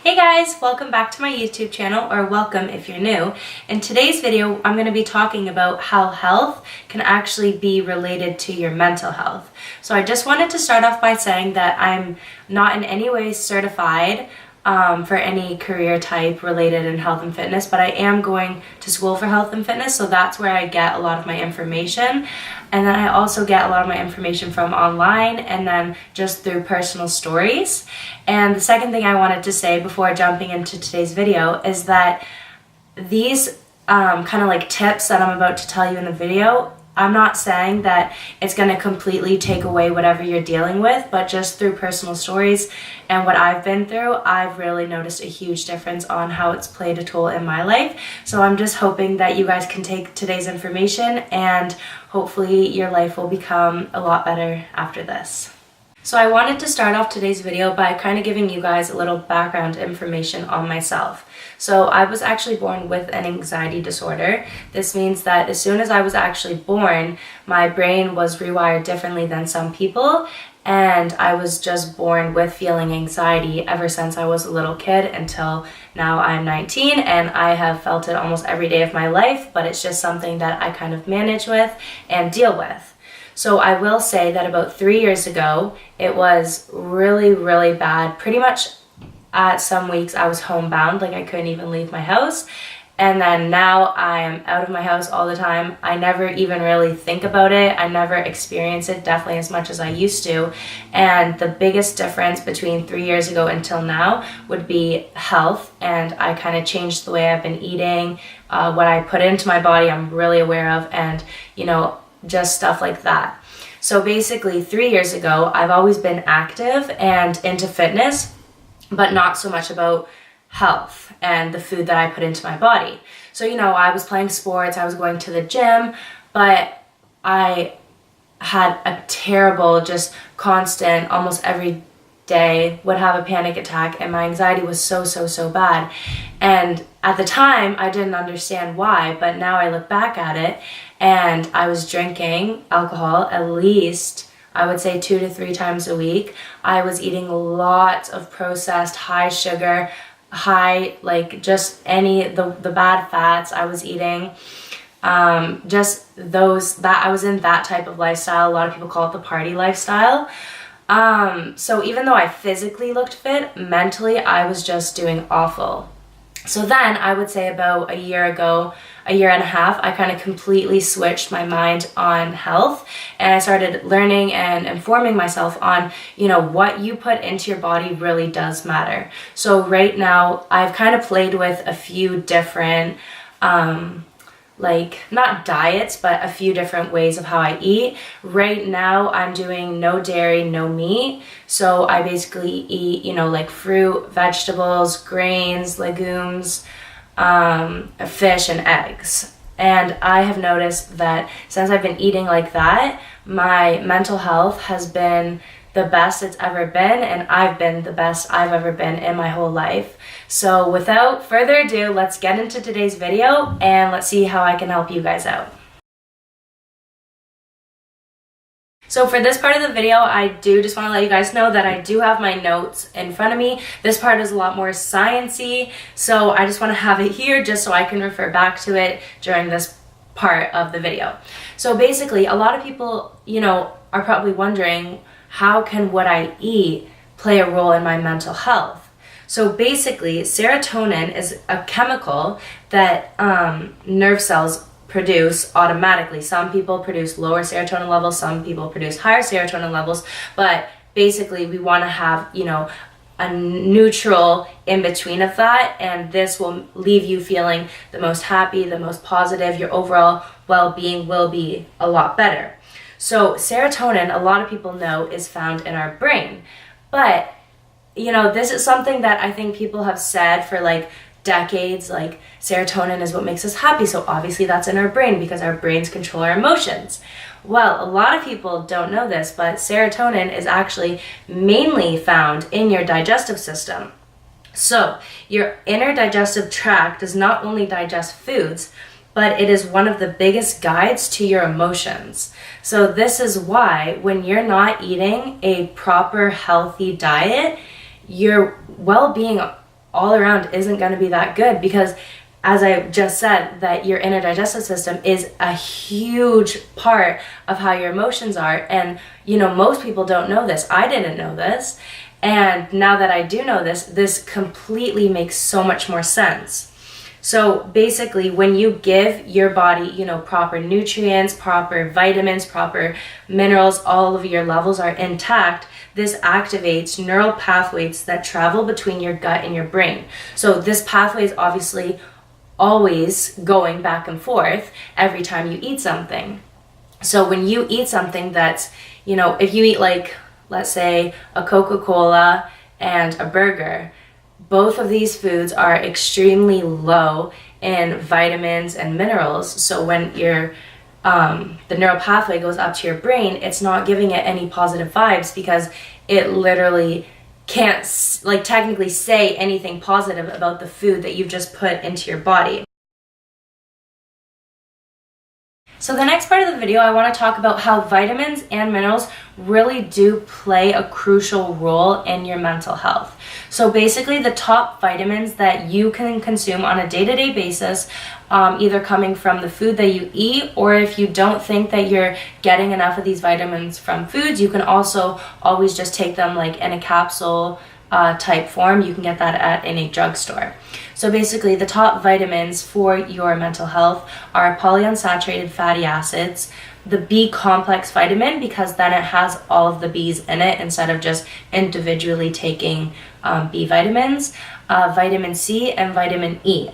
Hey guys, welcome back to my YouTube channel, or welcome if you're new. In today's video, I'm going to be talking about how health can actually be related to your mental health. So I just wanted to start off by saying that I'm not in any way certified for any career type related in health and fitness, but I am going to school for health and fitness, so that's where I get a lot of my information. And then I also get a lot of my information from online and then just through personal stories. And the second thing I wanted to say before jumping into today's video is that these kind of like tips that I'm about to tell you in the video, I'm not saying that it's going to completely take away whatever you're dealing with, but just through personal stories and what I've been through, I've really noticed a huge difference on how it's played a toll in my life. So I'm just hoping that you guys can take today's information and hopefully your life will become a lot better after this. So I wanted to start off today's video by kind of giving you guys a little background information on myself. So I was actually born with an anxiety disorder. This means that as soon as I was actually born, my brain was rewired differently than some people, and I was just born with feeling anxiety ever since I was a little kid until now I'm 19, and I have felt it almost every day of my life, but it's just something that I kind of manage with and deal with. So I will say that about 3 years ago, it was really, really bad. Pretty much at some weeks I was homebound, like I couldn't even leave my house. And then now I am out of my house all the time. I never even really think about it. I never experience it definitely as much as I used to. And the biggest difference between 3 years ago until now would be health. And I kind of changed the way I've been eating, what I put into my body I'm really aware of, and just stuff like that. So basically 3 years ago, I've always been active and into fitness, but not so much about health and the food that I put into my body. So, I was playing sports, I was going to the gym, but I had a terrible, just constant, almost every day would have a panic attack, and my anxiety was so bad. And at the time, I didn't understand why, but now I look back at it, and I was drinking alcohol at least, I would say 2 to 3 times a week. I was eating lots of processed, high sugar, just the bad fats I was eating. That I was in that type of lifestyle. A lot of people call it the party lifestyle. So even though I physically looked fit, mentally I was just doing awful. So then I would say about a year and a half, I kind of completely switched my mind on health, and I started learning and informing myself on, what you put into your body really does matter. So right now I've kind of played with a few different, not diets, but a few different ways of how I eat. Right now I'm doing no dairy, no meat. So I basically eat, fruit, vegetables, grains, legumes, fish and eggs. And I have noticed that since I've been eating like that, my mental health has been the best it's ever been, and I've been the best I've ever been in my whole life. So without further ado, let's get into today's video and let's see how I can help you guys out. So for this part of the video, I do just want to let you guys know that I do have my notes in front of me. This part is a lot more science-y, so I just want to have it here just so I can refer back to it during this part of the video. So basically, a lot of people, are probably wondering, how can what I eat play a role in my mental health? So basically, serotonin is a chemical that nerve cells produce automatically. Some people produce lower serotonin levels, some people produce higher serotonin levels, but basically we want to have, a neutral in between of that, and this will leave you feeling the most happy, the most positive. Your overall well-being will be a lot better. So serotonin, a lot of people know, is found in our brain, but this is something that I think people have said for decades, serotonin is what makes us happy, so obviously that's in our brain because our brains control our emotions. Well, a lot of people don't know this, but serotonin is actually mainly found in your digestive system. So your inner digestive tract does not only digest foods, but it is one of the biggest guides to your emotions. So this is why when you're not eating a proper healthy diet, your well-being all around isn't going to be that good, because as I just said, that your inner digestive system is a huge part of how your emotions are. And most people don't know this. I didn't know this, and now that I do know this, this completely makes so much more sense. So basically, when you give your body, proper nutrients, proper vitamins, proper minerals, all of your levels are intact, this activates neural pathways that travel between your gut and your brain. So this pathway is obviously always going back and forth every time you eat something. So when you eat something that's, if you eat, like, let's say a Coca-Cola and a burger, both of these foods are extremely low in vitamins and minerals. So when the neural pathway goes up to your brain, it's not giving it any positive vibes, because it literally can't technically say anything positive about the food that you've just put into your body. So the next part of the video, I want to talk about how vitamins and minerals really do play a crucial role in your mental health. So basically, the top vitamins that you can consume on a day-to-day basis, either coming from the food that you eat, or if you don't think that you're getting enough of these vitamins from foods, you can also always just take them like in a capsule type form. You can get that at any drugstore. So basically, the top vitamins for your mental health are polyunsaturated fatty acids, the B complex vitamin, because then it has all of the B's in it instead of just individually taking B vitamins, vitamin C, and vitamin E.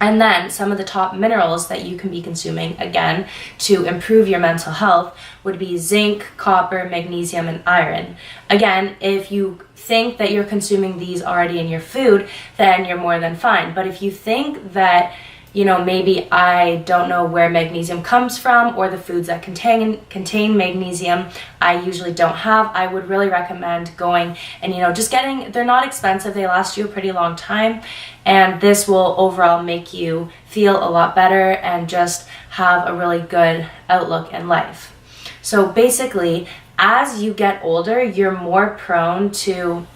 And then some of the top minerals that you can be consuming, again, to improve your mental health would be zinc, copper, magnesium, and iron. Again, if you think that you're consuming these already in your food, then you're more than fine. But if you think that, maybe I don't know where magnesium comes from, or the foods that contain magnesium I usually don't have, I would really recommend going and, just getting, they're not expensive, they last you a pretty long time, and this will overall make you feel a lot better and just have a really good outlook in life. So basically, as you get older, you're more prone to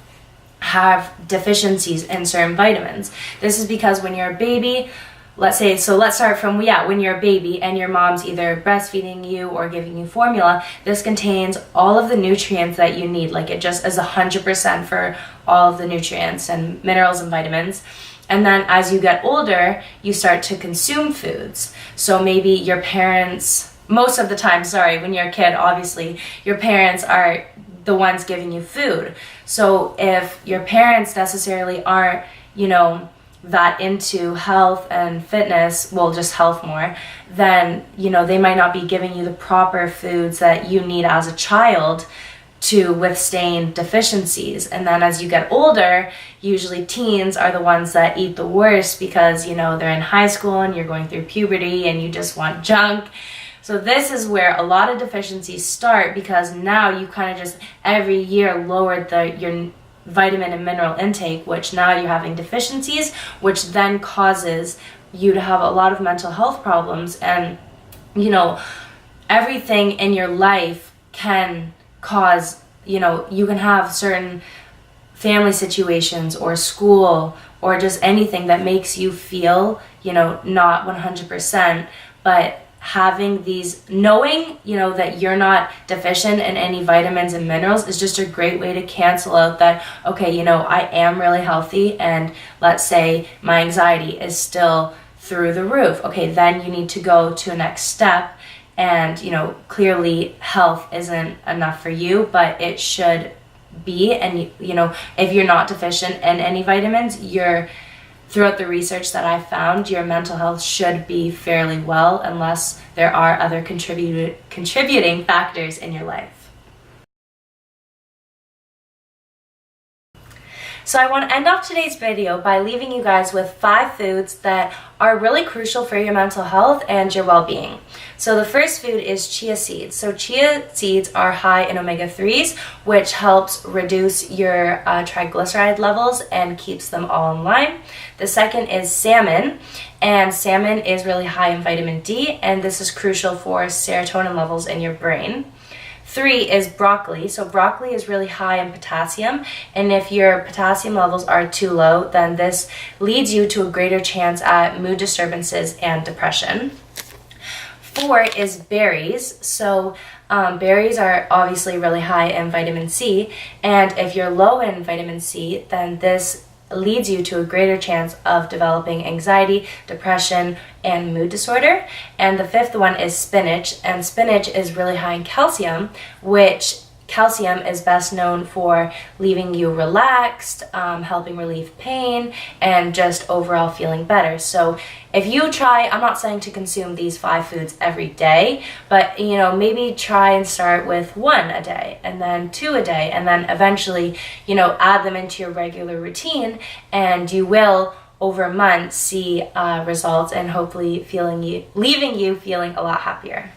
have deficiencies in certain vitamins. This is because when you're a baby, let's start from, when you're a baby and your mom's either breastfeeding you or giving you formula, this contains all of the nutrients that you need. Like, it just is 100% for all of the nutrients and minerals and vitamins. And then as you get older, you start to consume foods. So maybe your parents, most of the time, when you're a kid, obviously, your parents are the ones giving you food. So if your parents necessarily aren't, that into health and fitness, just health more, then, they might not be giving you the proper foods that you need as a child to withstand deficiencies. And then as you get older, usually teens are the ones that eat the worst, because, they're in high school and you're going through puberty and you just want junk. So this is where a lot of deficiencies start, because now you kind of just every year lowered your vitamin and mineral intake, which now you're having deficiencies, which then causes you to have a lot of mental health problems. And everything in your life can cause, you can have certain family situations or school or just anything that makes you feel, not 100%, but having these, knowing, that you're not deficient in any vitamins and minerals is just a great way to cancel out that, okay, I am really healthy, and let's say my anxiety is still through the roof. Okay, then you need to go to a next step, and, clearly health isn't enough for you, but it should be. And, if you're not deficient in any vitamins, throughout the research that I found, your mental health should be fairly well, unless there are other contributing factors in your life. So I want to end off today's video by leaving you guys with 5 foods that are really crucial for your mental health and your well-being. So the first food is chia seeds. So chia seeds are high in omega-3s, which helps reduce your triglyceride levels and keeps them all in line. The second is salmon, and salmon is really high in vitamin D, and this is crucial for serotonin levels in your brain. 3 is broccoli. So broccoli is really high in potassium, and if your potassium levels are too low, then this leads you to a greater chance at mood disturbances and depression. 4 is berries. So berries are obviously really high in vitamin C, and if you're low in vitamin C, then this leads you to a greater chance of developing anxiety, depression, and mood disorder. And the 5th one is spinach, and spinach is really high in calcium, which calcium is best known for leaving you relaxed, helping relieve pain, and just overall feeling better. So if you try, I'm not saying to consume these 5 foods every day, but maybe try and start with 1 a day, and then 2 a day, and then eventually, add them into your regular routine, and you will over months see results, and hopefully leaving you feeling a lot happier.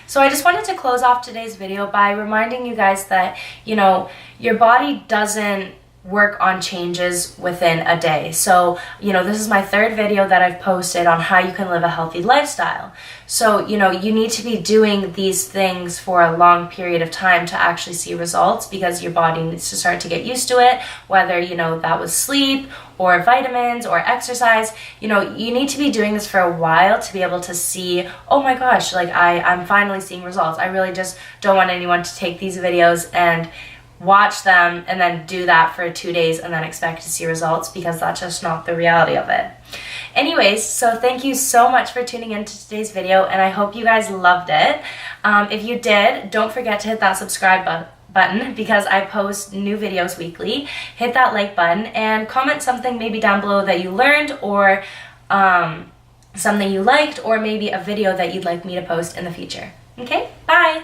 So I just wanted to close off today's video by reminding you guys that, your body doesn't work on changes within a day. So, this is my 3rd video that I've posted on how you can live a healthy lifestyle. So, you need to be doing these things for a long period of time to actually see results, because your body needs to start to get used to it, whether, that was sleep or vitamins or exercise. You need to be doing this for a while to be able to see, oh my gosh, like I'm finally seeing results. I really just don't want anyone to take these videos and watch them and then do that for 2 days and then expect to see results, because that's just not the reality of it. Anyways, so thank you so much for tuning into today's video, and I hope you guys loved it. If you did, don't forget to hit that subscribe button, because I post new videos weekly. Hit that like button and comment something maybe down below that you learned, or something you liked, or maybe a video that you'd like me to post in the future. Okay, bye!